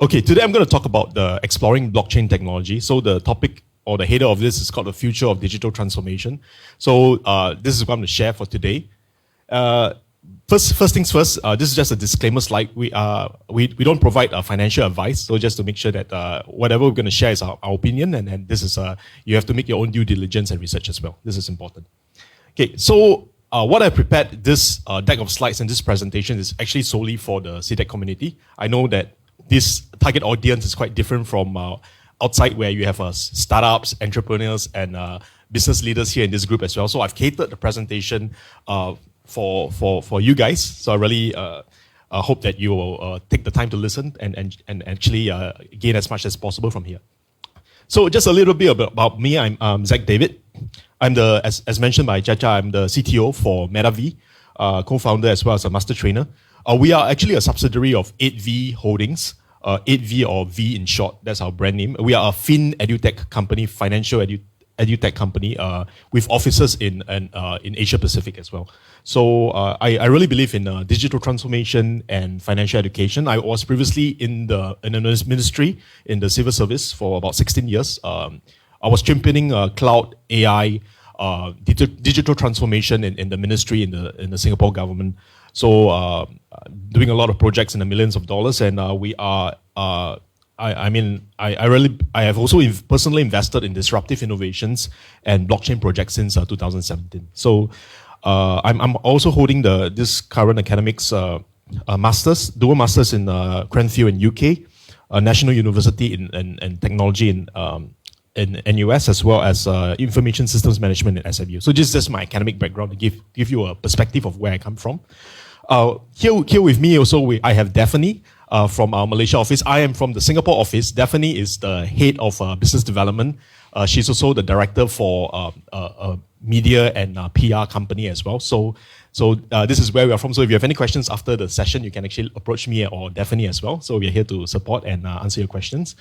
Okay, today I'm going to talk about the exploring blockchain technology. So the topic or the header of this is called the future of digital transformation. So this is what I'm going to share for today. First things first, this is just a disclaimer slide. We don't provide financial advice. So just to make sure that whatever we're going to share is our opinion, and this is you have to make your own due diligence and research as well. This is important. Okay, so what I prepared this deck of slides and this presentation is actually solely for the CTech community. I know that this target audience is quite different from outside, where you have startups, entrepreneurs, and business leaders here in this group as well. So I've catered the presentation for you guys. So I really hope that you will take the time to listen and actually gain as much as possible from here. So just a little bit about me. I'm Zach David. I'm as mentioned by Chacha, I'm the CTO for MetaV, co-founder as well as a master trainer. We are actually a subsidiary of 8V Holdings, 8V or V in short, that's our brand name. We are a fin edutech company, financial edutech company with offices in Asia Pacific as well. So I really believe in digital transformation and financial education. I was previously in the ministry, in the civil service for about 16 years. I was championing cloud, AI, digital transformation in the ministry, in the Singapore government. So doing a lot of projects in the millions of dollars, and we are. I have also personally invested in disruptive innovations and blockchain projects since 2017. So I'm also holding this current academics masters, dual masters in Cranfield in UK, National University in Technology in NUS, as well as Information Systems Management in SMU. So just my academic background to give you a perspective of where I come from. Here with me also, I have Daphne from our Malaysia office. I am from the Singapore office. Daphne is the head of business development. She's also the director for a media and PR company as well. So this is where we are from. So if you have any questions after the session, you can actually approach me or Daphne as well. So we're here to support and answer your questions.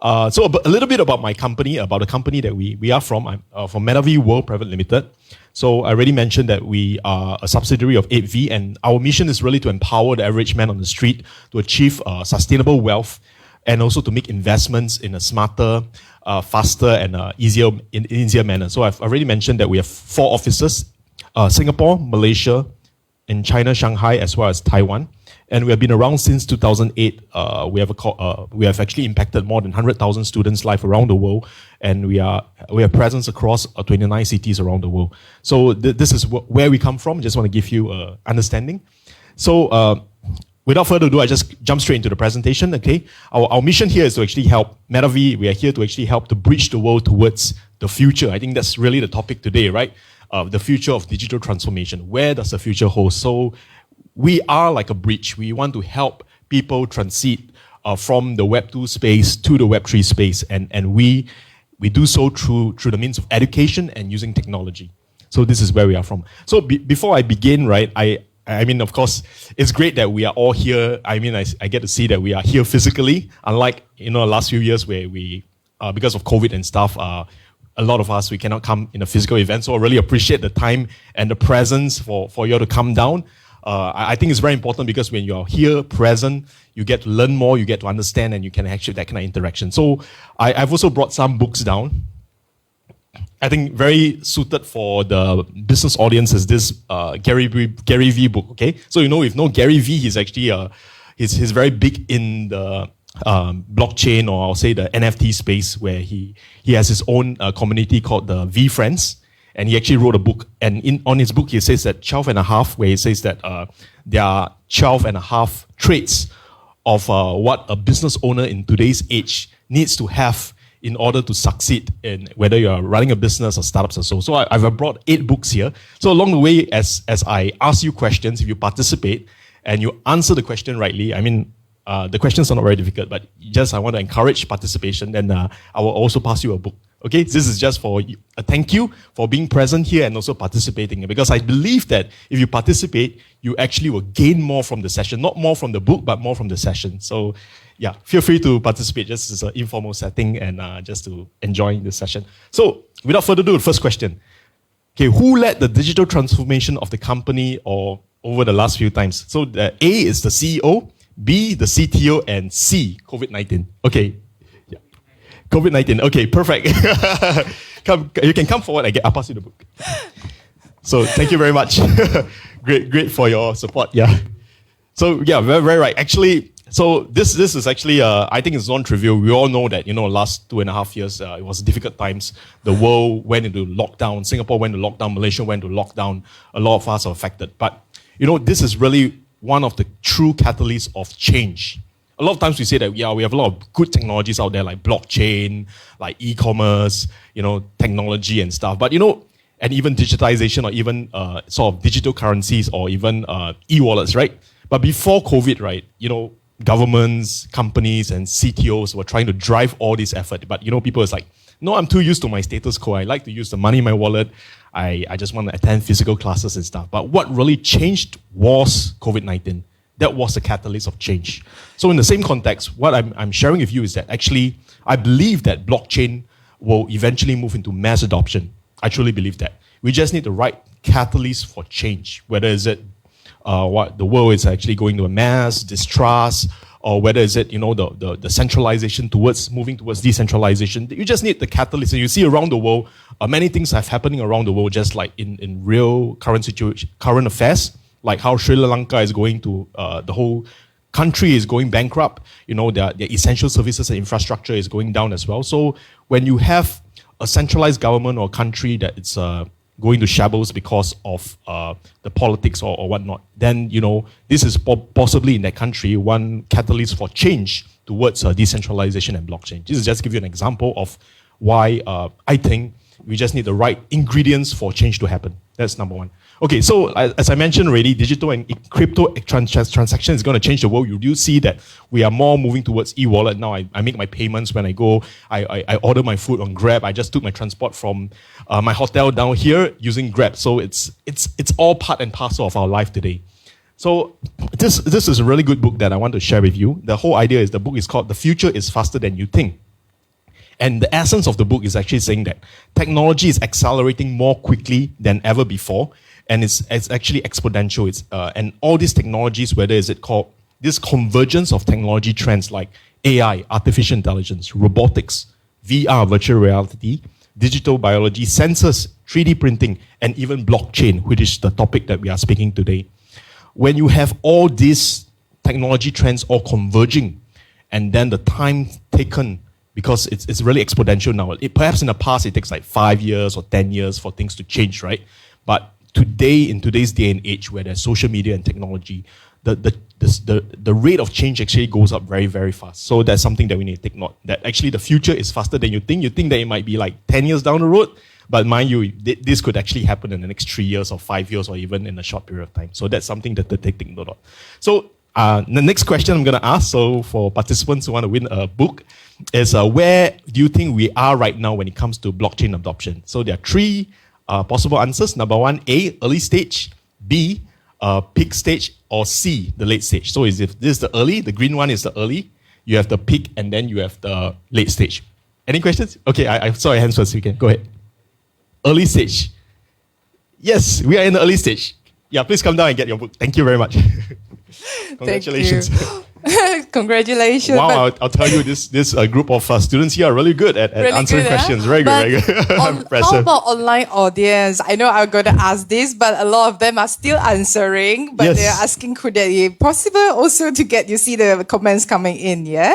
So a little bit about my company, about the company that we are from. I'm from MetaV World Private Limited. So I already mentioned that we are a subsidiary of 8V, and our mission is really to empower the average man on the street to achieve sustainable wealth, and also to make investments in a smarter, faster, and easier manner. So I've already mentioned that we have 4 offices: Singapore, Malaysia, in China, Shanghai, as well as Taiwan. And we have been around since 2008. We have actually impacted more than 100,000 students' life around the world, and we have presence across 29 cities around the world. So this is where we come from. Just want to give you an understanding. So without further ado, I just jump straight into the presentation. Okay, our mission here is to actually help MetaV. We are here to actually help to bridge the world towards the future. I think that's really the topic today, right? The future of digital transformation. Where does the future hold? So we are like a bridge. We want to help people transit from the Web 2 space to the Web 3 space, and we do so through the means of education and using technology. So this is where we are from. So before I begin, right, I mean, of course, it's great that we are all here. I mean, I get to see that we are here physically, unlike the last few years where we, because of COVID and stuff, a lot of us, we cannot come in a physical event. So I really appreciate the time and the presence for you all to come down. I think it's very important because when you're here present, you get to learn more, you get to understand, and you can actually that kind of interaction. So I've also brought some books down. I think very suited for the business audience is this Gary V book. Okay, so if you know Gary V, he's actually he's very big in the blockchain, or I'll say the NFT space, where he has his own community called the V Friends. And he actually wrote a book, and on his book he says that 12 and a half, where he says that there are 12 and a half traits of what a business owner in today's age needs to have in order to succeed in whether you're running a business or startups or so. So I've brought 8 books here. So along the way, as I ask you questions, if you participate and you answer the question rightly, I mean, the questions are not very difficult, but I want to encourage participation, then I will also pass you a book. Okay, this is just for a thank you for being present here and also participating, because I believe that if you participate, you actually will gain more from the session, not more from the book, but more from the session. So yeah, feel free to participate. Just as an informal setting and just to enjoy the session. So without further ado, the first question. Okay, who led the digital transformation of the company or over the last few times? So the A is the CEO, B, the CTO, and C, COVID-19. Okay. Yeah. COVID-19. Okay, perfect. You can come forward. I'll pass you the book. So thank you very much. Great for your support. Yeah. So yeah, very right. Actually, so this is actually I think it's non-trivial. We all know that last 2.5 years it was difficult times. The world went into lockdown. Singapore went to lockdown. Malaysia went to lockdown. A lot of us are affected. But this is really one of the true catalysts of change. A lot of times we say that we have a lot of good technologies out there like blockchain, like e-commerce, technology and stuff. But and even digitization or even sort of digital currencies or even e-wallets, right? But before COVID, right, governments, companies, and CTOs were trying to drive all this effort. But people is like, no, I'm too used to my status quo. I like to use the money in my wallet. I just want to attend physical classes and stuff. But what really changed was COVID-19. That was the catalyst of change. So in the same context, what I'm sharing with you is that actually, I believe that blockchain will eventually move into mass adoption. I truly believe that. We just need the right catalyst for change, whether is it what the world is actually going to a mass distrust, or whether is it the centralization moving towards decentralization. You just need the catalyst. And you see around the world, many things have happening around the world, just like in real current affairs, like how Sri Lanka is going to the whole country is going bankrupt. Their essential services and infrastructure is going down as well. So when you have a centralized government or country that it's going to shambles because of the politics or whatnot, then this is possibly in that country one catalyst for change towards decentralization and blockchain. This is just to give you an example of why I think we just need the right ingredients for change to happen. That's number one. Okay, so as I mentioned already, digital and crypto transaction is going to change the world. You do see that we are more moving towards e-wallet now. I make my payments when I go. I order my food on Grab. I just took my transport from my hotel down here using Grab. So it's all part and parcel of our life today. So this is a really good book that I want to share with you. The whole idea is the book is called "The Future is Faster Than You Think." And the essence of the book is actually saying that technology is accelerating more quickly than ever before. And it's actually exponential. And all these technologies, whether is it called this convergence of technology trends like AI, artificial intelligence, robotics, VR, virtual reality, digital biology, sensors, 3D printing, and even blockchain, which is the topic that we are speaking today. When you have all these technology trends all converging, and then the time taken, because it's really exponential now. Perhaps in the past, it takes like 5 years or 10 years for things to change, right? But today, in today's day and age, where there's social media and technology, the rate of change actually goes up very, very fast. So that's something that we need to take note. That actually the future is faster than you think. You think that it might be like 10 years down the road, but mind you, this could actually happen in the next 3 years or 5 years or even in a short period of time. So that's something that to take note of. So the next question I'm going to ask, so for participants who want to win a book, is where do you think we are right now when it comes to blockchain adoption? So there are three possible answers. Number one, A, early stage, B, peak stage, or C, the late stage. So if this is the early, the green one is the early, you have the peak, and then you have the late stage. Any questions? Okay, I saw your hands first. You can go ahead. Early stage. Yes, we are in the early stage. Yeah, please come down and get your book. Thank you very much. Congratulations. Congratulations. Wow, I'll tell you, this group of students here are really good at really answering questions. Very good, very good. Impressive. How about online audience? I know I'm going to ask this, but a lot of them are still answering, but they're asking, could it be possible also to get, you see the comments coming in, yeah?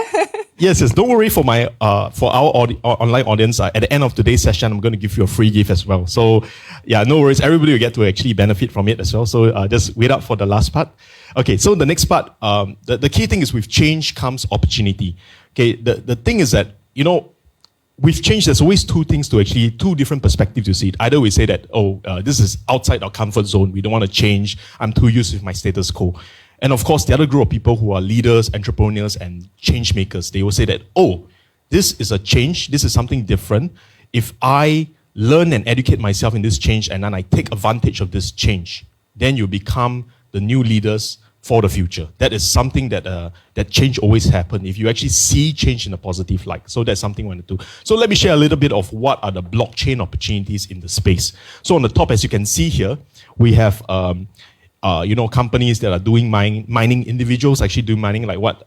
Yes. Don't worry for our online audience. At the end of today's session, I'm going to give you a free gift as well. So, yeah, no worries. Everybody will get to actually benefit from it as well. So just wait up for the last part. Okay, so the next part, the key thing is with change comes opportunity. Okay, the thing is that, with change, there's always two different perspectives you see it. Either we say that, this is outside our comfort zone. We don't want to change. I'm too used with my status quo. And of course, the other group of people who are leaders, entrepreneurs, and change makers, they will say that, this is a change. This is something different. If I learn and educate myself in this change and then I take advantage of this change, then you become the new leaders for the future. That is something that change always happens if you actually see change in a positive light. So that's something I want to do. So let me share a little bit of what are the blockchain opportunities in the space. So on the top, as you can see here, we have companies that are doing mining, individuals actually do mining, like what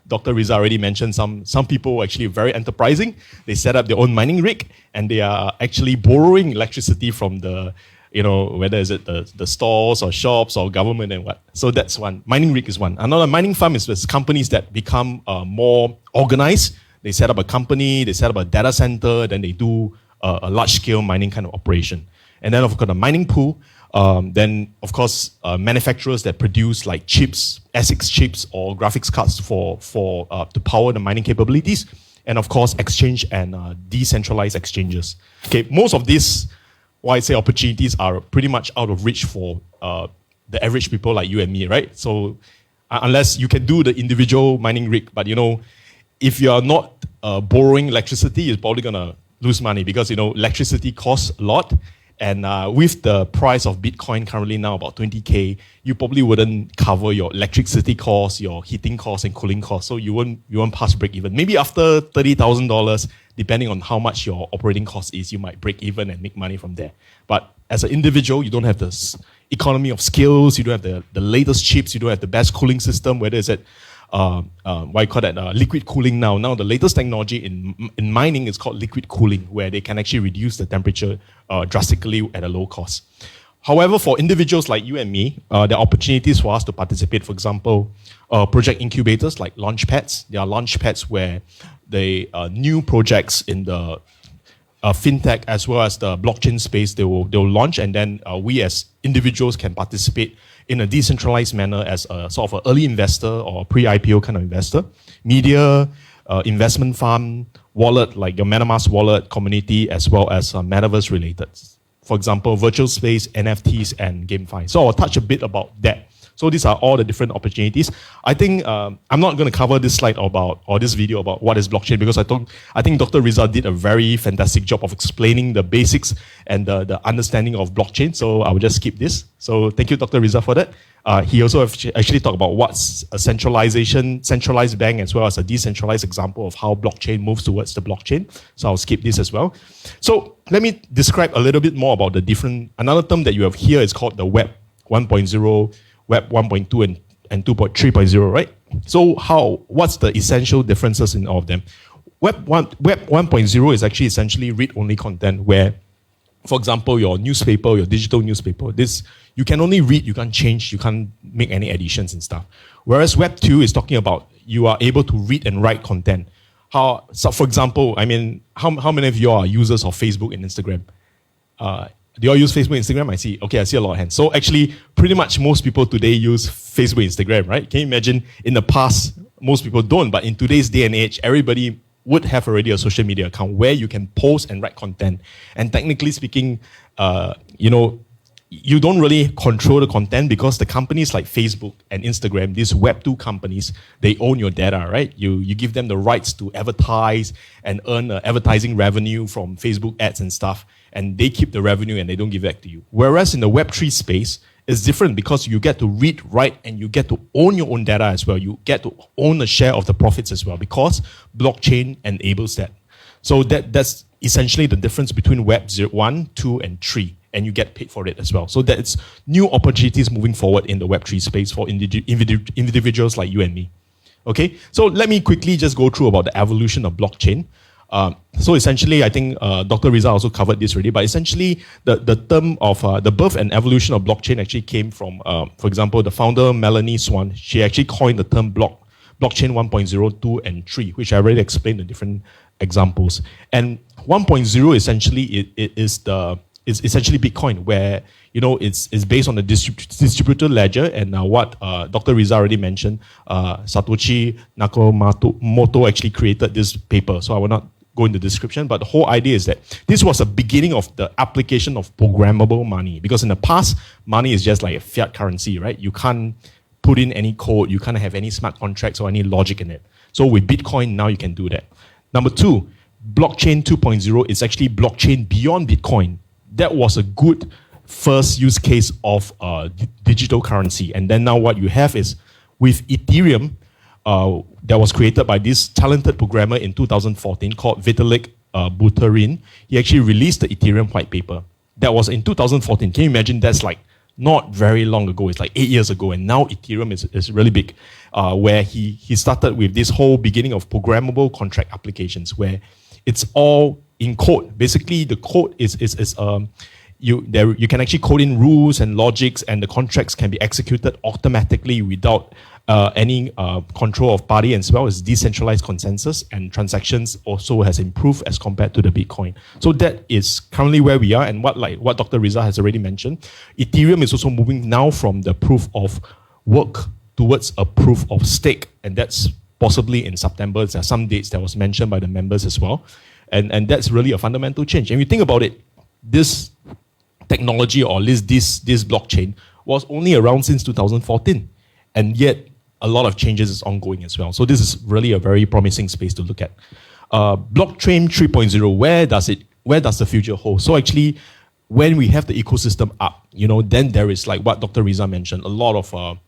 Dr. Riza already mentioned. Some people actually very enterprising. They set up their own mining rig, and they are actually borrowing electricity from the, whether is it the stores or shops or government and what. So that's one. Mining rig is one. Another mining farm is companies that become more organized. They set up a company, they set up a data center, then they do a large-scale mining kind of operation. And then, of course, the mining pool. Then, of course, manufacturers that produce like chips, ASICs chips or graphics cards to power the mining capabilities. And, of course, exchange and decentralized exchanges. Okay, most of these, why I say opportunities are pretty much out of reach for the average people like you and me, right? So unless you can do the individual mining rig, but, if you are not borrowing electricity, you're probably going to lose money because, electricity costs a lot. And with the price of Bitcoin currently now about 20K, you probably wouldn't cover your electricity costs, your heating costs and cooling costs. So you won't pass break even. Maybe after $30,000, depending on how much your operating cost is, you might break even and make money from there. But as an individual, you don't have this economy of skills, you don't have the latest chips, you don't have the best cooling system, whether it's at liquid cooling now. Now the latest technology in mining is called liquid cooling, where they can actually reduce the temperature drastically at a low cost. However, for individuals like you and me, there are opportunities for us to participate. For example, project incubators like launchpads. There are launchpads where the new projects in the fintech as well as the blockchain space, they'll launch, and then we as individuals can participate in a decentralized manner as a sort of an early investor or pre-IPO kind of investor. Media, investment fund, wallet, like your MetaMask wallet community, as well as metaverse related. For example, virtual space, NFTs, and GameFi. So I'll touch a bit about that. So these are all the different opportunities. I think I'm not going to cover this slide or this video about what is blockchain, because I think Dr. Riza did a very fantastic job of explaining the basics and the understanding of blockchain. So I will just skip this. So thank you, Dr. Riza, for that. He also actually talked about what's a centralized bank, as well as a decentralized example of how blockchain moves towards the blockchain. So I'll skip this as well. So let me describe a little bit more about the different. Another term that you have here is called the Web 1.0. Web 1.2 and 3.0, right? So what's the essential differences in all of them? Web 1.0 is actually essentially read-only content where, for example, your newspaper, your digital newspaper, this, you can only read, you can't change, you can't make any additions and stuff. Whereas Web 2 is talking about you are able to read and write content. So for example, I mean, how many of you are users of Facebook and Instagram? Do you all use Facebook and Instagram? I see a lot of hands. So actually, pretty much most people today use Facebook and Instagram, right? Can you imagine in the past, most people don't, but in today's day and age, everybody would have already a social media account where you can post and write content. And technically speaking, you don't really control the content because the companies like Facebook and Instagram, these Web 2 companies, they own your data, right? You give them the rights to advertise and earn advertising revenue from Facebook ads and stuff, and they keep the revenue and they don't give it back to you. Whereas in the Web3 space, it's different because you get to read, write, and you get to own your own data as well. You get to own a share of the profits as well because blockchain enables that. So that's essentially the difference between Web 1, 2, and 3. And you get paid for it as well. So that's new opportunities moving forward in the Web3 space for individuals like you and me. Okay, so let me quickly just go through about the evolution of blockchain. So essentially, I think Dr. Riza also covered this already, but essentially the term of the birth and evolution of blockchain actually came from, for example, the founder, Melanie Swan. She actually coined the term blockchain 1.0, 2, and 3, which I already explained the different examples. And 1.0 essentially is essentially Bitcoin, where it's based on the distributed ledger, and what Dr. Riza already mentioned, Satoshi Nakamoto actually created this paper. So I will not go into the description, but the whole idea is that this was a beginning of the application of programmable money, because in the past, money is just like a fiat currency, right? You can't put in any code, you can't have any smart contracts or any logic in it. So with Bitcoin, now you can do that. Number two, blockchain 2.0 is actually blockchain beyond Bitcoin. That was a good first use case of digital currency. And then now what you have is with Ethereum, that was created by this talented programmer in 2014 called Vitalik Buterin. He actually released the Ethereum white paper. That was in 2014. Can you imagine? That's like not very long ago. It's like 8 years ago, and now Ethereum is really big, where he started with this whole beginning of programmable contract applications, where it's all in code. Basically, the code is you can actually code in rules and logics, and the contracts can be executed automatically without any control of party, as well as decentralized consensus, and transactions also has improved as compared to the Bitcoin. So that is currently where we are, and what Dr. Riza has already mentioned. Ethereum is also moving now from the proof of work towards a proof of stake, and that's possibly in September. There are some dates that was mentioned by the members as well, and that's really a fundamental change. And if you think about it, this technology, or at least this blockchain, was only around since 2014, and yet a lot of changes is ongoing as well. So this is really a very promising space to look at. Blockchain 3.0, where does the future hold? So actually, when we have the ecosystem up, then there is, like what Dr. Riza mentioned, a lot of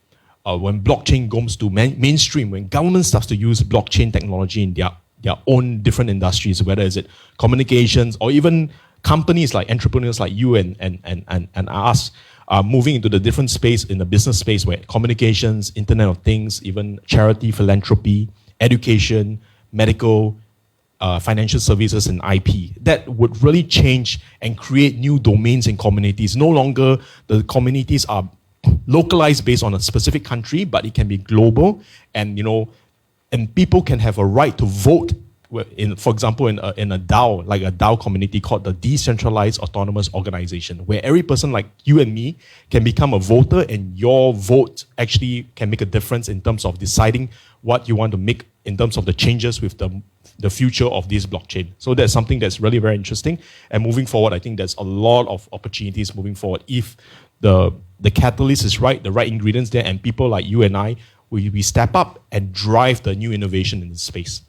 when blockchain goes to mainstream, when government starts to use blockchain technology in their own different industries, whether is it communications or even companies like entrepreneurs like you and us are moving into the different space in the business space, where communications, Internet of Things, even charity, philanthropy, education, medical, financial services, and IP. That would really change and create new domains and communities. No longer the communities are localized based on a specific country, but it can be global, and and people can have a right to vote. For example, in a DAO, like a DAO community called the Decentralized Autonomous Organization, where every person like you and me can become a voter, and your vote actually can make a difference in terms of deciding what you want to make in terms of the changes with the future of this blockchain. So that's something that's really very interesting. And moving forward, I think there's a lot of opportunities moving forward if the catalyst is right, the right ingredients there, and people like you and I, we step up and drive the new innovation in the space.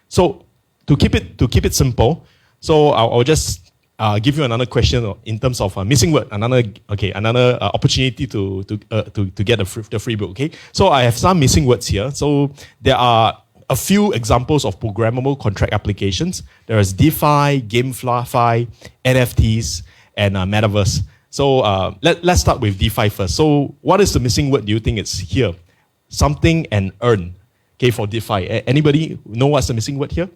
So to keep it simple, so I'll just give you another question in terms of missing word, another opportunity to get the free book. Okay, so I have some missing words here. So there are a few examples of programmable contract applications. There is DeFi, GameFi, NFTs, and Metaverse. So let's start with DeFi first. So what is the missing word? Do you think it's here? Something and earn. Okay, for DeFi. Anybody know what's the missing word here?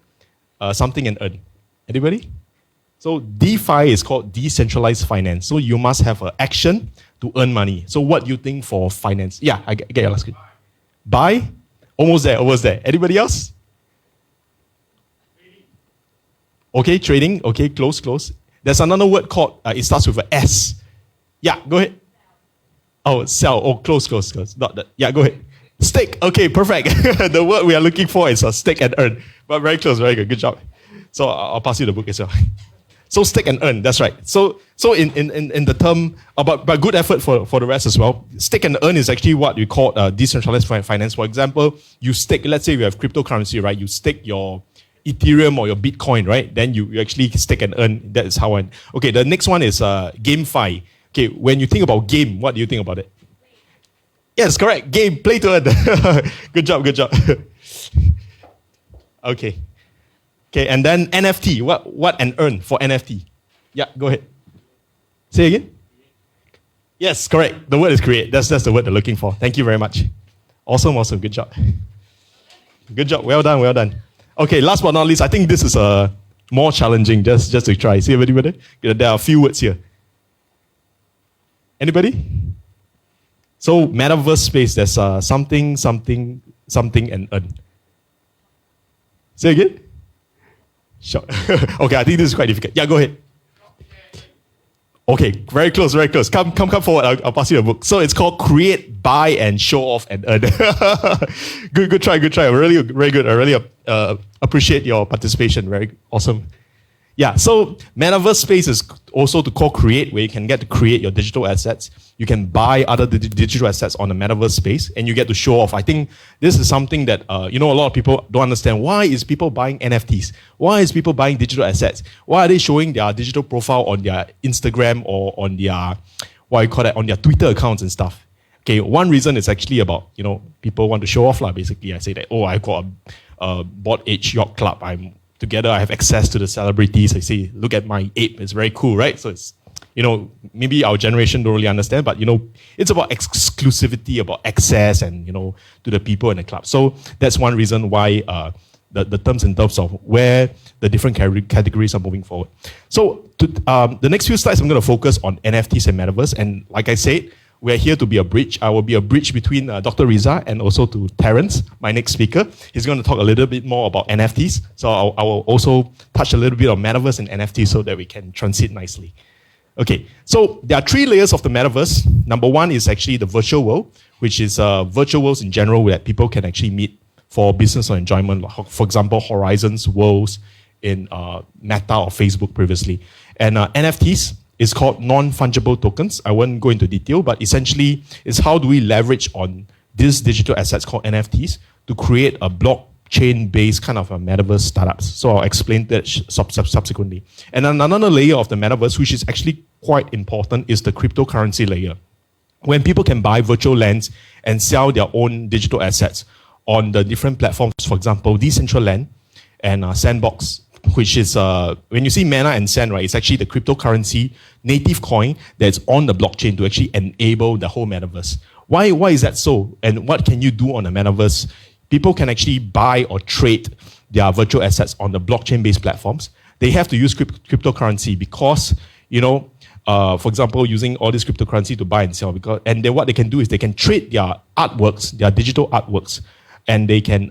Something and earn. Anybody? So DeFi is called decentralized finance. So you must have an action to earn money. So what do you think for finance? Yeah, I get your last question. Buy? Almost there. Anybody else? Okay, trading. Okay, close. There's another word called, it starts with an S. Yeah, go ahead. Oh, sell. Oh, close. Not that. Yeah, go ahead. Stake. Okay, perfect. The word we are looking for is stake and earn. But very close, very good. Good job. So I'll pass you the book as well. So stake and earn, that's right. So in the term, but good effort for the rest as well. Stake and earn is actually what we call decentralized finance. For example, you stake, let's say you have cryptocurrency, right? You stake your Ethereum or your Bitcoin, right? Then you actually stake and earn. That is how okay, the next one is GameFi. Okay, when you think about game, what do you think about it? Yes, correct. Game, play to earn. Good job. Okay, and then NFT. What and earn for NFT? Yeah, go ahead. Say again. Yes, correct. The word is create. That's the word they're looking for. Thank you very much. Awesome. Good job. Well done. Okay, last but not least, I think this is more challenging. Just to try. See everybody? There are a few words here. Anybody? So metaverse space, there's something and earn. Say again? Sure. Okay, I think this is quite difficult. Yeah, go ahead. Okay, very close. Come forward. I'll pass you a book. So it's called Create, Buy, and Show Off and Earn. Good try. Really, very good. I really appreciate your participation. Very awesome. Yeah, so metaverse space is also to call create, where you can get to create your digital assets. You can buy other digital assets on the metaverse space, and you get to show off. I think this is something that a lot of people don't understand. Why is people buying NFTs? Why is people buying digital assets? Why are they showing their digital profile on their Instagram or on their on their Twitter accounts and stuff? Okay, one reason is actually about people want to show off, basically. I say that I've got a Bored Ape Yacht Club. Together, I have access to the celebrities. I say, look at my ape. It's very cool, right? So maybe our generation don't really understand, but, it's about exclusivity, about access and, to the people in the club. So that's one reason why the terms in terms of where the different categories are moving forward. So the next few slides, I'm going to focus on NFTs and Metaverse. And like I said, we're here to be a bridge. I will be a bridge between Dr. Riza and also to Terence, my next speaker. He's going to talk a little bit more about NFTs. So I will also touch a little bit on Metaverse and NFTs so that we can transit nicely. Okay, so there are 3 layers of the Metaverse. Number 1 is actually the virtual world, which is virtual worlds in general where people can actually meet for business or enjoyment. For example, Horizons worlds in Meta or Facebook previously. And NFTs is called non-fungible tokens. I won't go into detail, but essentially it's how do we leverage on these digital assets called NFTs to create a blockchain-based kind of a metaverse startups. So I'll explain that subsequently. And another layer of the metaverse, which is actually quite important, is the cryptocurrency layer. When people can buy virtual lands and sell their own digital assets on the different platforms, for example, Decentraland and Sandbox, which is, when you see Mana and Sand, right, it's actually the cryptocurrency native coin that's on the blockchain to actually enable the whole metaverse. Why is that so? And what can you do on the metaverse? People can actually buy or trade their virtual assets on the blockchain-based platforms. They have to use cryptocurrency because, for example, using all this cryptocurrency to buy and sell. And then what they can do is they can trade their artworks, their digital artworks, and they can,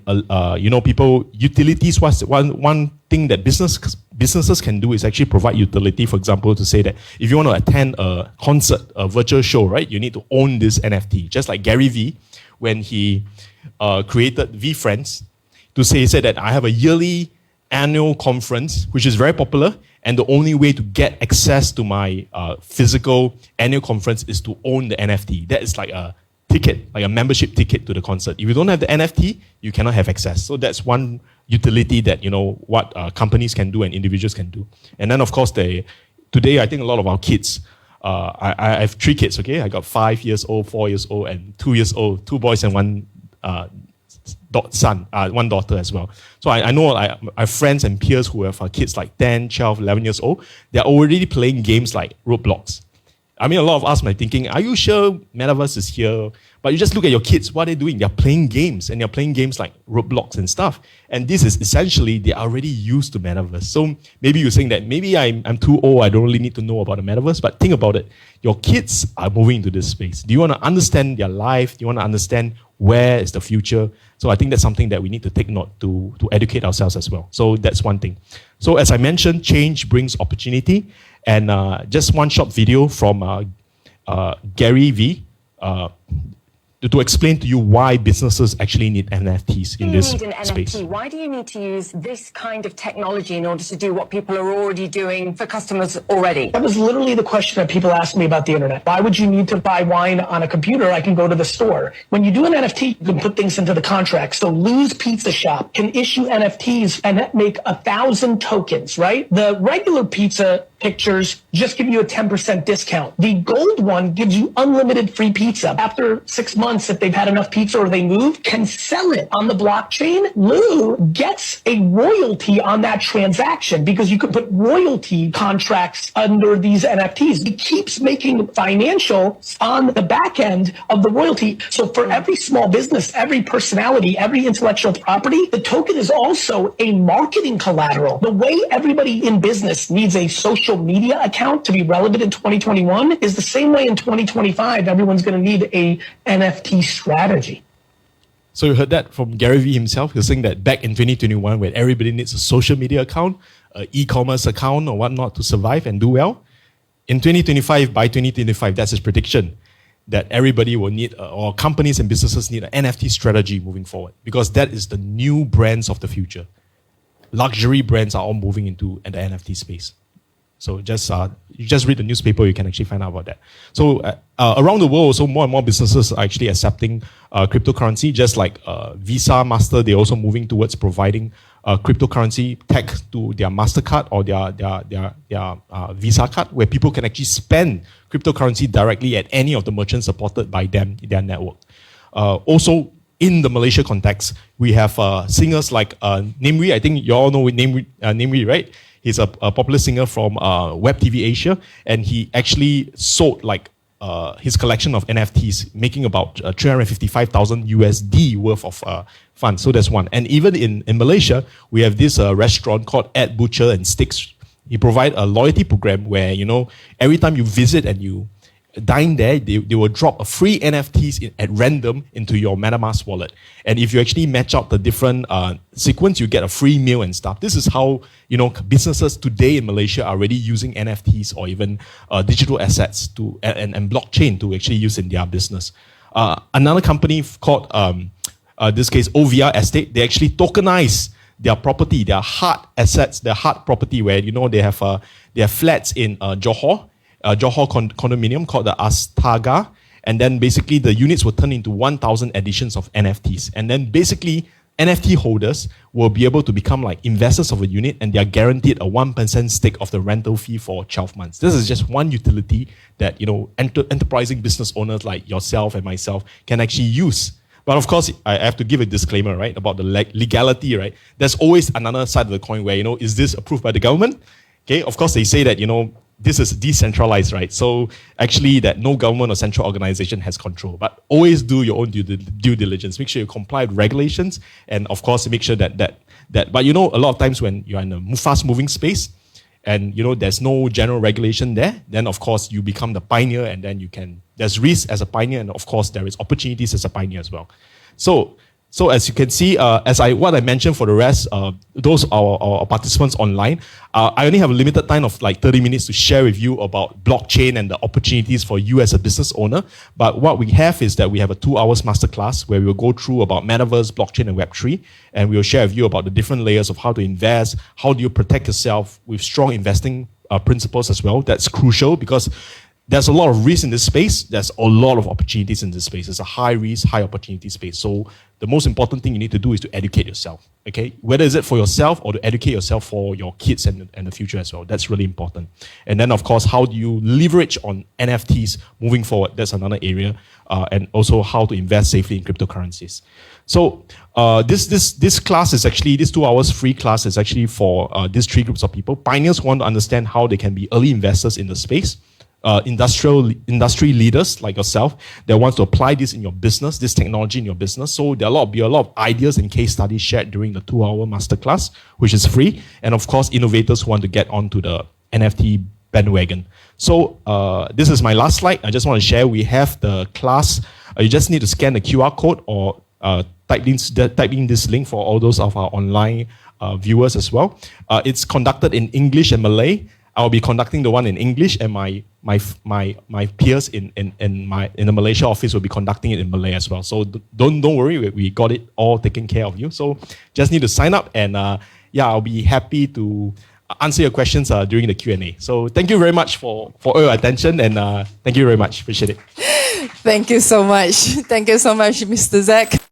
people, utilities, one thing that businesses can do is actually provide utility, for example, to say that if you want to attend a concert, a virtual show, right, you need to own this NFT. Just like Gary Vee, when he created VFriends, he said that I have a yearly annual conference, which is very popular, and the only way to get access to my physical annual conference is to own the NFT. That is like a ticket, like a membership ticket to the concert. If you don't have the NFT, you cannot have access. So that's one utility that, what companies can do and individuals can do. And then, of course, today, I think a lot of our kids, I have 3 kids, okay? I got 5 years old, 4 years old, and 2 years old, 2 boys and one one daughter as well. So I know I have friends and peers who have kids like 10, 12, 11 years old. They're already playing games like Roblox. I mean, a lot of us might be thinking, are you sure Metaverse is here? But you just look at your kids, what are they doing? They're playing games, and they're playing games like Roblox and stuff. And this is essentially, they're already used to Metaverse. So maybe you're saying that maybe I'm too old, I don't really need to know about the Metaverse, but think about it. Your kids are moving into this space. Do you want to understand their life? Do you want to understand where is the future? So I think that's something that we need to take note to educate ourselves as well. So that's one thing. So as I mentioned, change brings opportunity. And just one short video from Gary Vee to explain to you why businesses actually need NFTs in this space. Why do you need to use this kind of technology in order to do what people are already doing for customers already? That was literally the question that people ask me about the internet. Why would you need to buy wine on a computer? I can go to the store. When you do an NFT, you can put things into the contract. So Lou's Pizza Shop can issue NFTs and make 1,000 tokens, right? The regular pizza pictures just give you a 10% discount. The gold one gives you unlimited free pizza. After 6 months, if they've had enough pizza or they move, can sell it on the blockchain. Lou gets a royalty on that transaction because you can put royalty contracts under these NFTs. He keeps making financial on the back end of the royalty. So for every small business, every personality, every intellectual property, the token is also a marketing collateral. The way everybody in business needs a social media account to be relevant in 2021 is the same way in 2025 everyone's going to need a NFT strategy. So you heard that from Gary Vee himself. He's saying that back in 2021, when everybody needs a social media account, an e-commerce account or whatnot to survive and do well, in 2025, by 2025, that's his prediction, that everybody will need, or companies and businesses need an NFT strategy moving forward, because that is the new brands of the future. Luxury brands are all moving into the NFT space. So you just read the newspaper, you can actually find out about that. So around the world, also more and more businesses are actually accepting cryptocurrency, just like Visa, Master, they're also moving towards providing cryptocurrency tag to their MasterCard or their Visa card, where people can actually spend cryptocurrency directly at any of the merchants supported by them, their network. Also, in the Malaysia context, we have singers like Nimri. I think you all know Nimri, right? He's a popular singer from Web TV Asia, and he actually sold like his collection of NFTs, making about 355,000 USD worth of funds. So that's one. And even in Malaysia, we have this restaurant called Ed Butcher and Sticks. He provide a loyalty program where, every time you visit and you dine there, they will drop a free NFTs at random into your MetaMask wallet. And if you actually match out the different sequence, you get a free meal and stuff. This is how, businesses today in Malaysia are already using NFTs or even digital assets and blockchain to actually use in their business. Another company called, this case, OVR Estate, they actually tokenize their property, their hard assets, their hard property where, they have flats in Johor, Johor condominium called the Astaga, and then basically the units will turn into 1,000 editions of NFTs. And then basically NFT holders will be able to become like investors of a unit, and they are guaranteed a 1% stake of the rental fee for 12 months. This is just one utility that, enterprising business owners like yourself and myself can actually use. But of course, I have to give a disclaimer, right, about the legality, right? There's always another side of the coin where, is this approved by the government? Okay, of course they say that, this is decentralized, right? So actually that no government or central organization has control, but always do your own due diligence. Make sure you comply with regulations, and of course make sure that, but a lot of times when you're in a fast moving space and there's no general regulation there, then of course you become the pioneer, and then there's risk as a pioneer, and of course there is opportunities as a pioneer as well. So as you can see, what I mentioned for the rest, those are our participants online. I only have a limited time of like 30 minutes to share with you about blockchain and the opportunities for you as a business owner. But what we have is that we have a 2 hours masterclass where we will go through about metaverse, blockchain, and Web3. And we will share with you about the different layers of how to invest, how do you protect yourself with strong investing principles as well. That's crucial because there's a lot of risk in this space. There's a lot of opportunities in this space. It's a high risk, high opportunity space. So the most important thing you need to do is to educate yourself, okay? Whether is it for yourself or to educate yourself for your kids and the future as well. That's really important. And then, of course, how do you leverage on NFTs moving forward? That's another area. And also how to invest safely in cryptocurrencies. So this class is actually, this 2 hours free class is actually for these 3 groups of people. Pioneers who want to understand how they can be early investors in the space. Industry leaders like yourself that wants to apply this in your business, this technology in your business. So there will be a lot of ideas and case studies shared during the 2 hour masterclass, which is free. And of course, innovators who want to get onto the NFT bandwagon. So this is my last slide. I just want to share, we have the class. You just need to scan the QR code or type in this link for all those of our online viewers as well. It's conducted in English and Malay. I'll be conducting the one in English, and my peers in the Malaysia office will be conducting it in Malay as well. So don't worry, we got it all taken care of you. So just need to sign up, and I'll be happy to answer your questions during the Q&A. So thank you very much for all your attention, and thank you very much. Appreciate it. Thank you so much. Thank you so much, Mr. Zach.